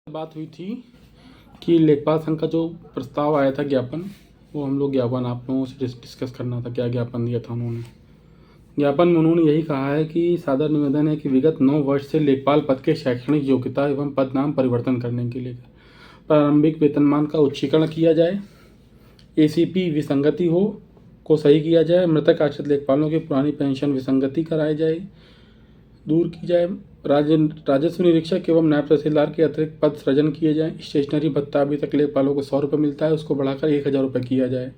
बात हुई थी कि लेखपाल संघ का जो प्रस्ताव आया था ज्ञापन, वो हम लोग ज्ञापन आप लोगों से डिस्कस करना था। क्या ज्ञापन दिया था उन्होंने? ज्ञापन में उन्होंने यही कहा है कि सादर निवेदन है कि विगत 9 वर्ष से लेखपाल पद के शैक्षणिक योग्यता एवं पद नाम परिवर्तन करने के लिए प्रारंभिक वेतनमान का उच्चीकरण किया जाए, एसीपी विसंगति हो को सही किया जाए, मृतक आश्रित लेखपालों की पुरानी पेंशन विसंगति कराई जाए, दूर की जाए, राजस्व निरीक्षक एवं नायब तहसीलदार के अतिरिक्त पद सृजन किए जाएं। स्टेशनरी भत्ता अभी तक लेखपालों को 100 रुपये मिलता है, उसको बढ़ाकर 1000 रुपये किया जाए।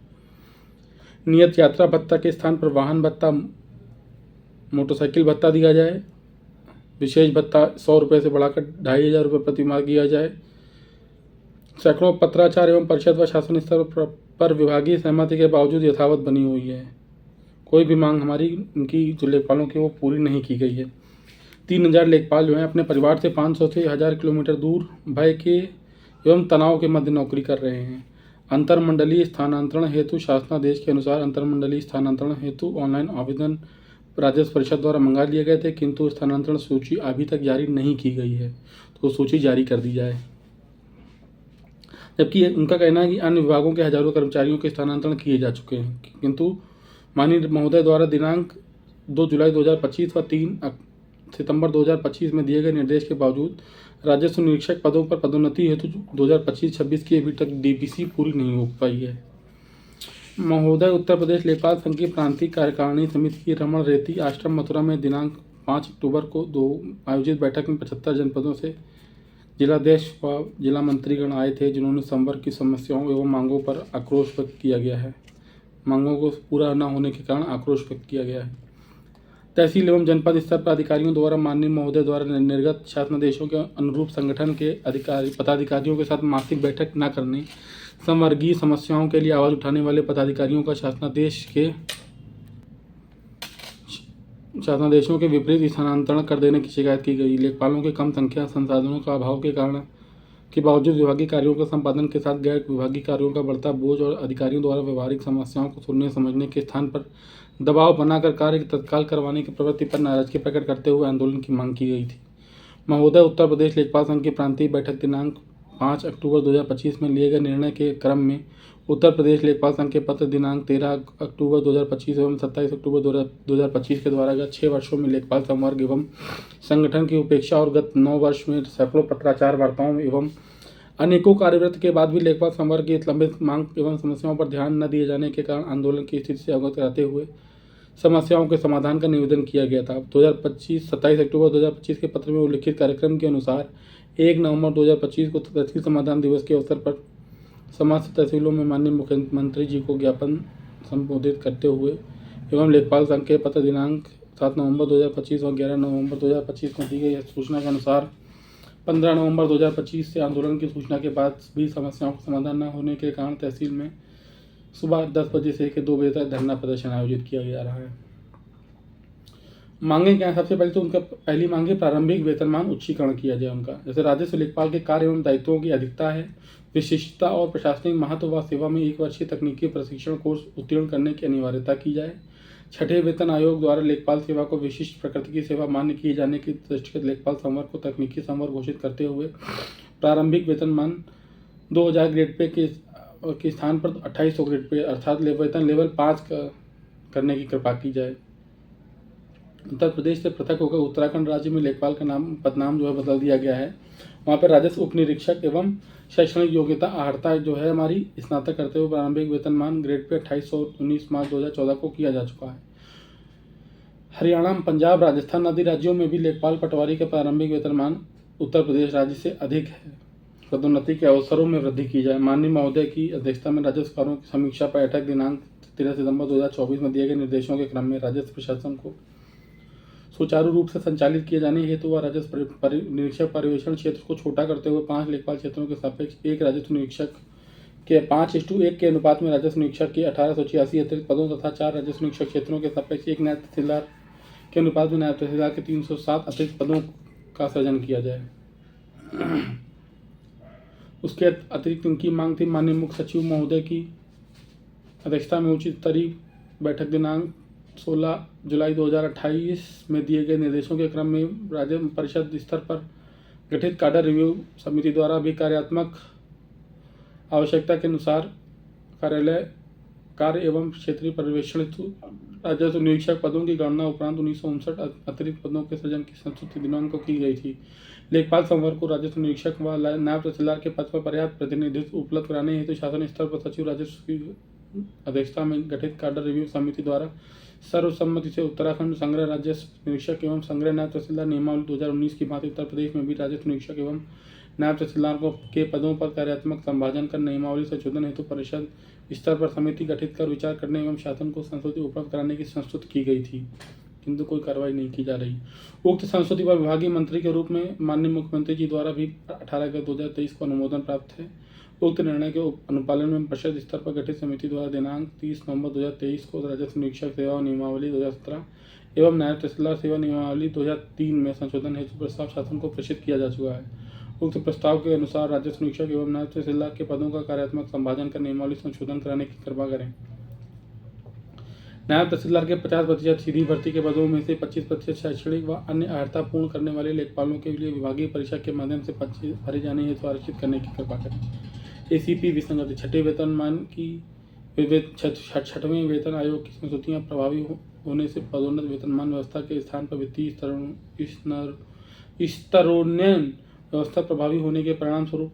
नियत यात्रा भत्ता के स्थान पर वाहन भत्ता, मोटरसाइकिल भत्ता दिया जाए। विशेष भत्ता 100 रुपये से बढ़ाकर 2500 रुपये प्रति माह किया जाए। सैकड़ों पत्राचार एवं परिषद व शासन स्तर पर विभागीय सहमति के बावजूद यथावत बनी हुई है। कोई भी मांग हमारी इनकी जो लेखपालों की वो पूरी नहीं की गई है। 3000 लेखपाल जो हैं अपने परिवार से 500 से 1000 किलोमीटर दूर भय के एवं तनाव के मध्य नौकरी कर रहे हैं। अंतरमंडलीय स्थानांतरण हेतु शासनादेश के अनुसार अंतरमंडलीय स्थानांतरण हेतु ऑनलाइन आवेदन राजस्व परिषद द्वारा मंगा लिए गए थे, किंतु स्थानांतरण सूची अभी तक जारी नहीं की गई है, तो सूची जारी कर दी जाए। जबकि उनका कहना है कि अन्य विभागों के हजारों कर्मचारियों के स्थानांतरण किए जा चुके हैं, किंतु माननीय महोदय द्वारा दिनांक 2 जुलाई 2025 व 3 सितंबर 2025 में दिए गए निर्देश के बावजूद राजस्व निरीक्षक पदों पर पदोन्नति हेतु 2025-26 की अभी तक डीपीसी पूरी नहीं हो पाई है। महोदय उत्तर प्रदेश लेखपाल संघ की प्रांतीय कार्यकारिणी समिति की रमण रेती आश्रम मथुरा में दिनांक 5 अक्टूबर को आयोजित बैठक में 75 जनपदों से जिलाध्यक्ष व जिला मंत्रीगण आए थे, जिन्होंने संवर्ग की समस्याओं एवं मांगों पर आक्रोश व्यक्त किया गया है। मांगों को पूरा न होने के कारण आक्रोश व्यक्त किया गया है। तहसील एवं जनपद स्तर पर अधिकारियों द्वारा माननीय महोदय द्वारा निर्गत शासनादेशों के अनुरूप संगठन के पदाधिकारियों के साथ मासिक बैठक न करने, संवर्गीय समस्याओं के लिए आवाज उठाने वाले पदाधिकारियों का शासनादेशों के विपरीत स्थानांतरण कर देने की शिकायत की गई। लेखपालों की कम संख्या, संसाधनों का अभाव के कारण के बावजूद विभागीय कार्यों के संपादन के साथ गैर विभागीय कार्यों का बढ़ता बोझ और अधिकारियों द्वारा व्यवहारिक समस्याओं को सुनने समझने के स्थान पर दबाव बनाकर कार्य तत्काल करवाने की प्रवृत्ति पर नाराजगी प्रकट करते हुए आंदोलन की मांग की गई थी। महोदय उत्तर प्रदेश लेखपाल संघ की प्रांतीय बैठक दिनांक 5 अक्टूबर 2025 में लिए गए निर्णय के क्रम में उत्तर प्रदेश लेखपाल संघ के पत्र दिनांक 13 अक्टूबर 2025 एवं 27 अक्टूबर 2025 के द्वारा गत 6 वर्षों में लेखपाल संवर्ग एवं संगठन की उपेक्षा और गत 9 वर्ष में सैकड़ों पत्राचार वार्ताओं एवं अनेकों कार्यवृत्त के बाद भी लेखपाल संवर्ग की लंबित मांग एवं समस्याओं पर ध्यान न दिए जाने के कारण आंदोलन की स्थिति से अवगत कराते हुए समस्याओं के समाधान का निवेदन किया गया था। 27 अक्टूबर 2025 के पत्र में उल्लिखित कार्यक्रम के अनुसार 1 नवंबर 2025 को तहसील समाधान दिवस के अवसर पर समस्त तहसीलों में माननीय मुख्यमंत्री जी को ज्ञापन संबोधित करते हुए एवं लेखपाल संघ के पत्र दिनांक 7 नवंबर 2025 और 11 नवंबर 2025 में दी गई सूचना के अनुसार 15 नवंबर 2025 से आंदोलन की सूचना के बाद भी समस्याओं का समाधान न होने के कारण तहसील में सुबह 10 बजे से 2 बजे तक धरना प्रदर्शन आयोजित किया जा रहा है। मांगे क्या है? सबसे पहले तो उनका पहली मांगे प्रारंभिक वेतनमान उच्चीकरण किया जाए उनका। जैसे राजस्व लेखपाल के कार्य एवं दायित्वों की अधिकता है, विशिष्टता और प्रशासनिक महत्व व सेवा में 1 वर्षीय तकनीकी प्रशिक्षण कोर्स उत्तीर्ण करने की अनिवार्यता की जाए। 6ठे वेतन आयोग द्वारा लेखपाल सेवा को विशिष्ट प्रकृति की सेवा मान्य किए जाने की दृष्टिगत लेखपाल संवर्ग को तकनीकी संवर्ग घोषित करते हुए प्रारंभिक वेतनमान 2000 ग्रेड पे के स्थान पर 2800 ग्रेड पे अर्थात वेतन लेवल 5 करने की कृपा की जाए। उत्तर प्रदेश से पृथक होकर उत्तराखंड राज्य में लेखपाल का पदनाम जो है बदल दिया गया है। वहाँ पर राजस्व उप निरीक्षक एवं शैक्षणिक योग्यता आहर्ता जो है हमारी स्नातक करते हुए प्रारंभिक वेतनमान ग्रेड पे 2819 मार्च 2014 को किया जा चुका है। हरियाणा, पंजाब, राजस्थान आदि राज्यों में भी लेखपाल पटवारी का प्रारंभिक वेतनमान उत्तर प्रदेश राज्य से अधिक है। पदोन्नति के अवसरों में वृद्धि की जाए। माननीय महोदय की अध्यक्षता में राजस्व कार्यों की समीक्षा बैठक दिनांक 13 सितंबर 2024 में दिए गए निर्देशों के क्रम में राजस्व प्रशासन को सुचारू रूप से संचालित किए जाने हेतु व राजस्व निरीक्षक पर्यवेक्षण क्षेत्र को छोटा करते हुए 5 लेखपाल क्षेत्रों के सापेक्ष 1 राजस्व निरीक्षक के 5:1 के अनुपात में राजस्व निरीक्षक के 1886 अतिरिक्त पदों तथा 4 राजस्व निरीक्षक क्षेत्रों के सापेक्ष 1 नायब तहसीलदार के अनुपात में नायब तहसीलदार के 307 अतिरिक्त पदों का सृजन किया जाए। उसके अतिरिक्त उनकी मांग थी माननीय मुख्य सचिव महोदय की अध्यक्षता में उच्च स्तरीय बैठक दिनांक 16 जुलाई 2028 में दिए गए निर्देशों के क्रम में राज्य परिषद स्तर पर गठित काडर रिव्यू समिति द्वारा भी कार्यात्मक आवश्यकता के अनुसार कार्यालय कार्य एवं क्षेत्रीय पर्यवेक्षण हेतु राजस्व निरीक्षक पदों की गणना उपरांत 1959 अतिरिक्त पदों के सृजन की संस्तुति दिनांक को की गई थी। लेखपाल संवर्ग को राजस्व निरीक्षक व नायब तहसीलदार के पद पर पर्याप्त प्रतिनिधित्व उपलब्ध कराने हेतु शासन स्तर पर सचिव राजस्व की अध्यक्षता में गठित काडर रिव्यू समिति द्वारा सर्वसम्मति से उत्तराखंड संग्रह राजस्व निरीक्षक एवं संग्रह नायब तहसीलदार नियमावली 2019 की भांति उत्तर प्रदेश में भी राजस्व निरीक्षक एवं नायब तहसीलदार के पदों पर कार्यात्मक संभाजन कर नियमावली संशोधन हेतु परिषद स्तर पर समिति गठित कर विचार करने एवं शासन को संस्तुति उपलब्ध कराने की संस्तुति की गई थी, किंतु कोई कार्रवाई नहीं की जा रही। उक्त संस्तुति पर विभागीय मंत्री के रूप में माननीय मुख्यमंत्री जी द्वारा भी 18 अगस्त 2023 को अनुमोदन प्राप्त है। उक्त निर्णय के अनुपालन में परिषद स्तर पर गठित समिति द्वारा दिनांक 30 नवंबर 2023 को राजस्व निरीक्षक सेवा नियमावली 2017 एवं नायब तहसीलदार सेवा नियमावली 2003 में संशोधन हेतु प्रस्ताव शासन को प्रेषित किया जा चुका है। उक्त प्रस्ताव के अनुसार राजस्व निरीक्षक एवं नायब तहसीलदार के पदों का कार्यात्मक संभाजन कर नियमावली संशोधन कराने की कृपा करें। नायब तहसीलदार के 50% सीधी भर्ती के पदों में से 25% शैक्षणिक व अन्य अर्हता पूर्ण करने वाले लेखपालों के लिए विभागीय परीक्षा के माध्यम से भरे जाने हेतु आरक्षित करने की कृपा करें। एसीपी विसंगति छठे वेतनमान की छठवें वेतन आयोग की संस्तुतियां प्रभावी होने से पदोन्नत वेतनमान व्यवस्था के स्थान पर वित्तीय स्तरोन्नयन व्यवस्था प्रभावी होने के परिणाम स्वरूप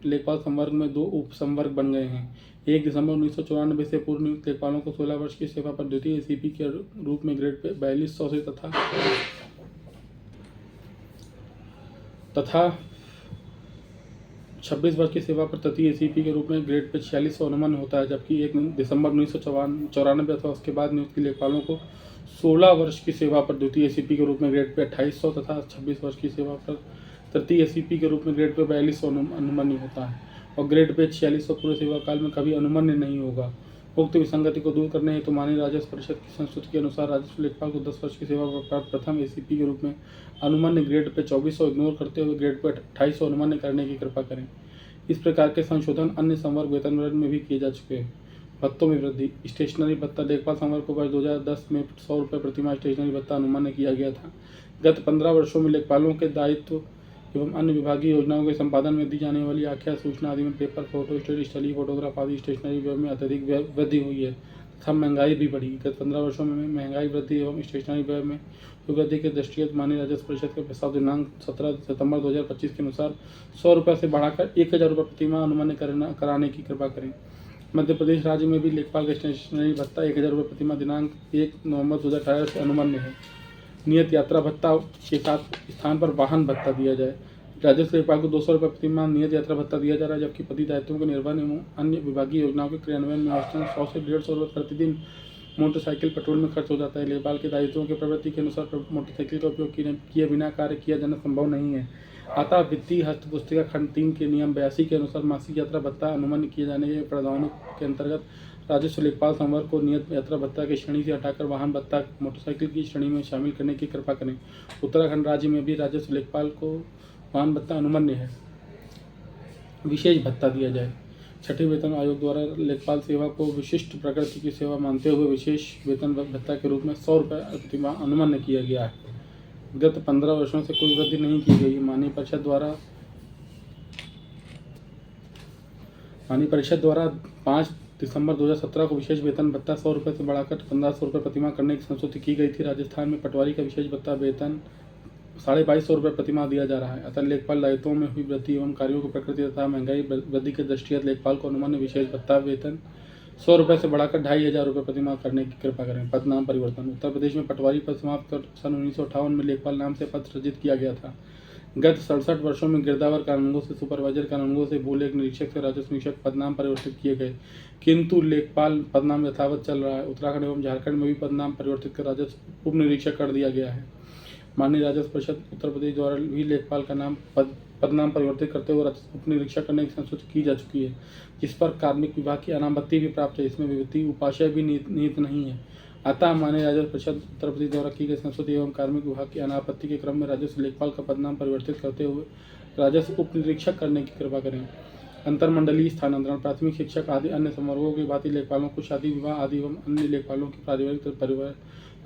लेखपाल संवर्ग में 2 उप संवर्ग बन गए हैं। 1 दिसंबर 1994 से पूर्व नियुक्त लेखपालों को 16 वर्ष की सेवा पर द्वितीय एसीपी के रूप में ग्रेड पे 4200 से तथा 26 वर्ष की सेवा पर तृतीय एसीपी के रूप में ग्रेड पे 4600 अनुमान होता है, जबकि 1 दिसंबर 1994 अथवा उसके बाद नियुक्त लेखपालों को 16 वर्ष की सेवा पर द्वितीय एसीपी के रूप में ग्रेड पे 2800 तथा 26 वर्ष की सेवा पर तृतीय एसीपी के रूप में ग्रेड पे 4200 अनुमान्य होता है और ग्रेड पे 4600 पूरे सेवा काल में कभी अनुमान्य नहीं होगा। उक्त विसंगति को दूर करने हेतु माननीय राजस्व परिषद की संस्तुति के अनुसार राजस्व लेखपाल को 10 वर्ष की सेवा पर प्राप्त प्रथम एसीपी के रूप में अनुमान्य ग्रेड पे 2400 इग्नोर करते हुए ग्रेड पे 2800 अनुमान्य करने की कृपा करें। इस प्रकार के संशोधन अन्य संवर्ग वेतन वर्ग में भी किए जा चुके हैं। भत्तों में वृद्धि। स्टेशनरी भत्ता लेखपाल संवर्ग को वर्ष 2010 में 100 रुपये प्रतिमाह स्टेशनरी भत्ता अनुमान्य किया गया था। गत 15 वर्षों में लेखपालों के दायित्व एवं अन्य विभागीय योजनाओं के संपादन में दी जाने वाली आख्या सूचना आदि में paper, photo state, study, photograph आदि स्टेशनरी व्यय में अत्यधिक वृद्धि हुई है तथा महंगाई भी बढ़ी। गत 15 वर्षों में महंगाई वृद्धि एवं स्टेशनरी व्यय में वृद्धि के दृष्टिगत माननीय राजस्व परिषद के प्रस्ताव दिनांक 17 सितंबर 2025 के अनुसार 100 रुपये से बढ़ाकर 1000 रुपये प्रतिमाह अनुमान्य कराने की कृपा करें। मध्य प्रदेश राज्य में भी लेखपाल का स्टेशनरी भत्ता 1000 रुपये प्रतिमाह दिनांक 1 नवंबर 2018 से अनुमान्य है। नियत यात्रा भत्ता के साथ स्थान पर वाहन भत्ता दिया जाए। राजस्व लेखपाल को 200 रुपये प्रतिमाह नियत यात्रा भत्ता दिया जा रहा है, जबकि पति दायित्वों के निर्वहन एवं अन्य विभागीय योजनाओं के क्रियान्वयन में औसतन 100 से 150 रुपये प्रतिदिन मोटरसाइकिल पेट्रोल में खर्च हो जाता है। लेखपाल के दायित्वों के प्रवृत्ति के अनुसार मोटरसाइकिल का उपयोग किए बिना कार्य किया जाना संभव नहीं है। अतः वित्तीय हस्त पुस्तिका खंड 3 के नियम 82 के अनुसार मासिक यात्रा भत्ता अनुमान्य किए जाने के प्रावधानों के अंतर्गत राजस्व लेखपाल संवर्ग को नियत यात्रा भत्ता की श्रेणी से हटाकर वाहन भत्ता मोटरसाइकिल की श्रेणी में शामिल करने की कृपा करें। उत्तराखंड राज्य में भी राजस्व लेखपाल को वाहन भत्ता अनुमान्य है। विशेष भत्ता दिया जाए। छठे वेतन आयोग द्वारा लेखपाल सेवा को विशिष्ट प्रकृति की सेवा मानते हुए विशेष वेतन भत्ता के रूप में 100 रुपये प्रतिमाह अनुमान्य किया गया है। गत 15 वर्षों से कोई वृद्धि नहीं की गई। माननीय परिषद द्वारा 5 दिसंबर 2017 को विशेष वेतन भत्ता 100 रुपये से बढ़ाकर 1500 रुपये प्रतिमाह करने की संस्तुति की गई थी। राजस्थान में पटवारी का विशेष भत्ता वेतन 2250 रुपये प्रतिमाह दिया जा रहा है। अतः लेखपाल दायित्वों में हुई वृद्धि एवं कार्यों की प्रकृति तथा महंगाई वृद्धि के दृष्टिगत लेखपाल को अनुमान्य विशेष भत्ता वेतन 100 रुपये से बढ़ाकर 2500 रुपये प्रतिमाह करने की कृपा करें। पद नाम परिवर्तन। उत्तर प्रदेश में पटवारी पद समाप्त कर सन 1958 में लेखपाल नाम से पद सृजित किया गया था। गत 67 वर्षों में गिरदावर कानूनगो से सुपरवाइजर कानूनगो से भूलेख निरीक्षक से राजस्व निरीक्षक पदनाम परिवर्तित किए गए, किंतु लेखपाल पदनाम यथावत चल रहा है। उत्तराखंड एवं झारखंड में भी पदनाम परिवर्तित कर राजस्व उप निरीक्षक कर दिया गया है। माननीय राजस्व परिषद उत्तर प्रदेश द्वारा भी लेखपाल का नाम पदनाम परिवर्तित करते हुए उप निरीक्षक करने की संस्तुति की जा चुकी है, जिस पर कार्मिक विभाग की अनापत्ति भी प्राप्त है। इसमें वित्तीय उपाशय भी निहित नहीं है। अतः माननीय राजस्व परिषद उत्तर प्रदेश द्वारा की गई संस्तुति एवं कार्मिक विभाग की अनापत्ति के क्रम में राजस्व लेखपाल का पदनाम परिवर्तित करते हुए राजस्व उप निरीक्षक करने की कृपा करें। अंतरमंडलीय स्थानांतरण। प्राथमिक शिक्षक आदि अन्य संवर्गों की भांति लेखपालों को शादी विवाह आदि एवं अन्य लेखपालों की पारिवारिक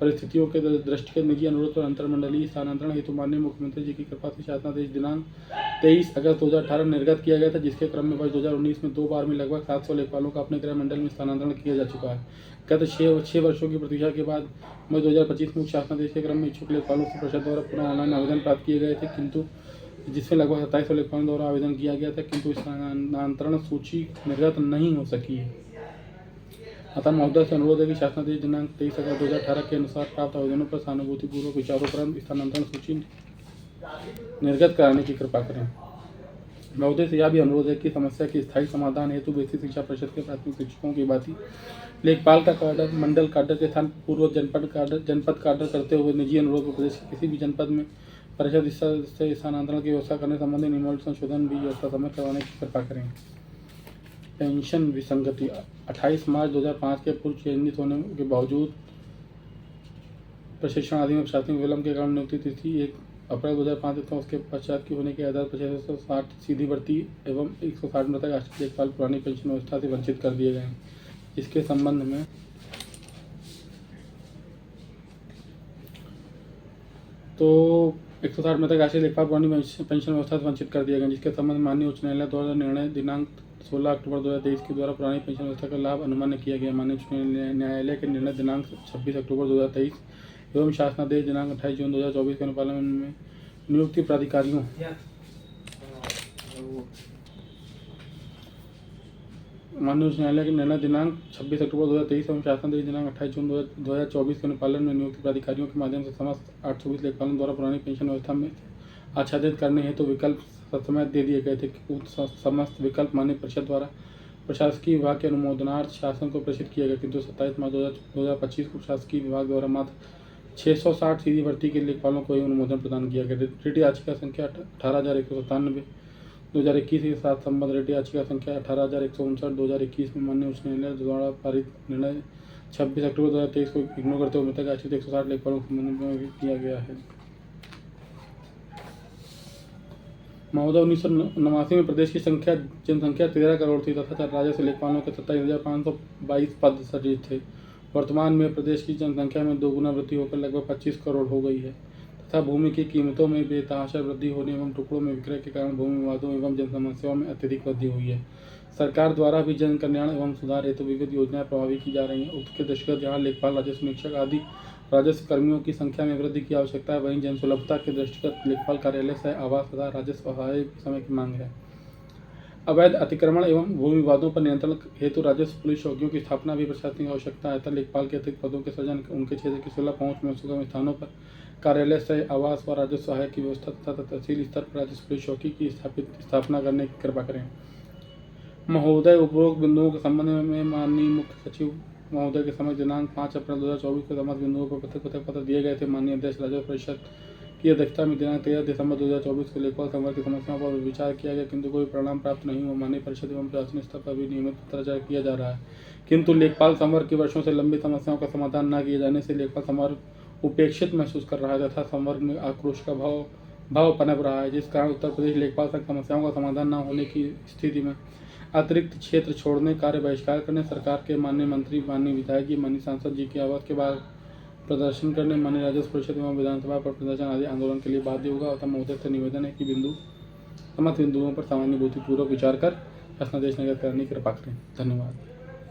परिस्थितियों के दृष्टिगत निजी अनुरोध पर अंतरमंडलीय स्थानांतरण हेतु माननीय मुख्यमंत्री जी की कृपा से शासनादेश दिनांक 23 अगस्त 2018 निर्गत किया गया था, जिसके क्रम में वर्ष 2019 में 2 बार में लगभग 700 लेखपालों का अपने गृह मंडल में स्थानांतरण किया जा चुका है। गत 6 वर्षों की प्रतीक्षा के बाद मई 2025 में शासनादेश के क्रम में इच्छुक लेखपालों से परिषद द्वारा पुनः ऑनलाइन आवेदन प्राप्त किए गए थे, किंतु जिसमें लगभग 2700 लेखपालों द्वारा आवेदन किया गया था, किंतु स्थानांतरण सूची निर्गत नहीं हो सकी है। अतः महोदय से अनुरोध है कि शासनादेश दिनांक 23 अगस्त 2018 के अनुसार प्राप्त आवेदनों पर सहानुभूतिपूर्वक विचारोपरांत स्थानांतरण सूची निर्गत कराने की कृपा करें। महोदय से यह भी अनुरोध है कि समस्या के स्थायी समाधान हेतु बेसिक शिक्षा परिषद के प्राथमिक शिक्षकों की भांति लेखपाल का काडर मंडल काडर के स्थान पूर्व जनपद काडर करते हुए निजी अनुरोध पर प्रदेश के किसी भी जनपद में परिषद से स्थानांतरण की व्यवस्था करने संबंधी नियमावली संशोधन भी व्यवस्था समय करवाने की कृपा करें। पेंशन विसंगति 28 मार्च 2005 के पूर्व चयनित होने के बावजूद प्रशिक्षण आदि में प्रशासनिक विलंब के कारण नियुक्ति तिथि 1 अप्रैल 2005 तथा उसके पश्चात की होने के आधार पर 660 सीधी भर्ती एवं 160 मृतक आश्रित लेखपाल पुरानी पेंशन व्यवस्था से वंचित कर दिए गए हैं। इसके संबंध में तो 160 मृतक आश्रित लेखपाल पुरानी पेंशन व्यवस्था से वंचित कर दिए गए, जिसके संबंध में माननीय उच्च न्यायालय द्वारा निर्णय दिनांक 16 अक्टूबर 2023 के द्वारा पुरानी पेंशन व्यवस्था का लाभ अनुमान्य किया गया। माननीय उच्च न्यायालय के निर्णय दिनांक 26 अक्टूबर 2023 एवं शासनादेश दिनांक 28 जून 2024 के अनुपालन में नियुक्ति प्राधिकारियों माननीय उच्च न्यायालय के निर्णय दिनांक 26 अक्टूबर 2023 एवं शासनादेश दिनांक 28 जून 2024 के अनुपालन में नियुक्ति प्राधिकारियों के माध्यम से समस्त 820 लेखपालों द्वारा पुरानी पेंशन व्यवस्था में आच्छादित करने हेतु विकल्प ससमय दे दिए गए थे। समस्त विकल्प माननीय परिषद द्वारा प्रशासकीय विभाग के अनुमोदनार्थ शासन को प्रेषित किया गया, किंतु 27 मार्च 2025 को प्रशासकीय विभाग द्वारा मात्र 660 सीधी भर्ती के लेखपालों को ही अनुमोदन प्रदान किया गया। रिट याचिका संख्या 18,197 2021 के साथ संबद्ध रिट याचिका संख्या 18,159 2021 में माननीय उच्च न्यायालय द्वारा पारित निर्णय 26 अक्टूबर 2023 को इग्नोर करते हुए मृतक आश्रित 160 लेखपालों के संबंध में किया गया है। महोदय 1989 में प्रदेश की जनसंख्या 13 करोड़ थी तथा राजस्व लेखपालों के 27,522 पद सृजित थे। वर्तमान में प्रदेश की जनसंख्या में 2 गुना वृद्धि होकर लगभग 25 करोड़ हो गई है तथा भूमि की कीमतों में बेतहाशा वृद्धि होने एवं टुकड़ों में विक्रय के कारण भूमि विवादों एवं जन समस्याओं में अत्यधिक वृद्धि हुई है। सरकार द्वारा भी जन कल्याण एवं सुधार हेतु विविध योजनाएं प्रभावी की जा रही हैं। उक्त के दृष्टिगत जहाँ लेखपाल, राजस्व निरीक्षक आदि राजस्व कर्मियों की संख्या में वृद्धि की आवश्यकता है, वहीं जन सुलभता के दृष्टिगत लेखपाल कार्यालय सह आवास तथा राजस्व सहाय समय की मांग है। अवैध अतिक्रमण एवं भूमि विवादों पर नियंत्रण हेतु राजस्व पुलिस चौकियों की स्थापना भी प्रशासनिक आवश्यकता है तथा लेखपाल के अतिरिक्त पदों के सृजन, उनके क्षेत्र की सुलभ पहुंच में सुगम स्थानों पर कार्यालय सह आवास व राजस्व सहायक की व्यवस्था तथा तहसील स्तर पर राजस्व पुलिस चौकी की स्थापना करने की कृपा करें। महोदय, उपरोक्त बिंदुओं के संबंध में माननीय मुख्य सचिव महोदय के समक्ष दिनांक 5 अप्रैल 2024 को समस्त बिंदुओं पर पत्र दिए गए थे। माननीय अध्यक्ष राजस्व परिषद की अध्यक्षता में दिनांक 13 दिसंबर 2024 को लेखपाल संवर्ग की समस्याओं पर विचार किया गया, किंतु कोई परिणाम प्राप्त नहीं हुआ। माननीय परिषद एवं प्रशासनिक स्तर पर भी नियमित पत्राचार किया जा रहा है, किंतु लेखपाल संवर्ग की वर्षों से लंबित समस्याओं का समाधान न किए जाने से लेखपाल संवर्ग उपेक्षित महसूस कर रहा है तथा संवर्ग में आक्रोश का भाव पनप रहा है, जिस कारण उत्तर प्रदेश लेखपाल संघ समस्याओं का समाधान न होने की स्थिति में अतिरिक्त क्षेत्र छोड़ने, कार्य बहिष्कार करने, सरकार के माननीय मंत्री, माननीय विधायक जी, माननीय सांसद जी की आवास के बाहर प्रदर्शन करने, माननीय राजस्व परिषद एवं विधानसभा पर प्रदर्शन आदि आंदोलन के लिए बाध्य होगा। अतः महोदय से निवेदन है कि समस्त बिंदुओं पर समानुभूतिपूर्वक विचार कर शासनादेश निर्गत करने की कृपा करें। धन्यवाद।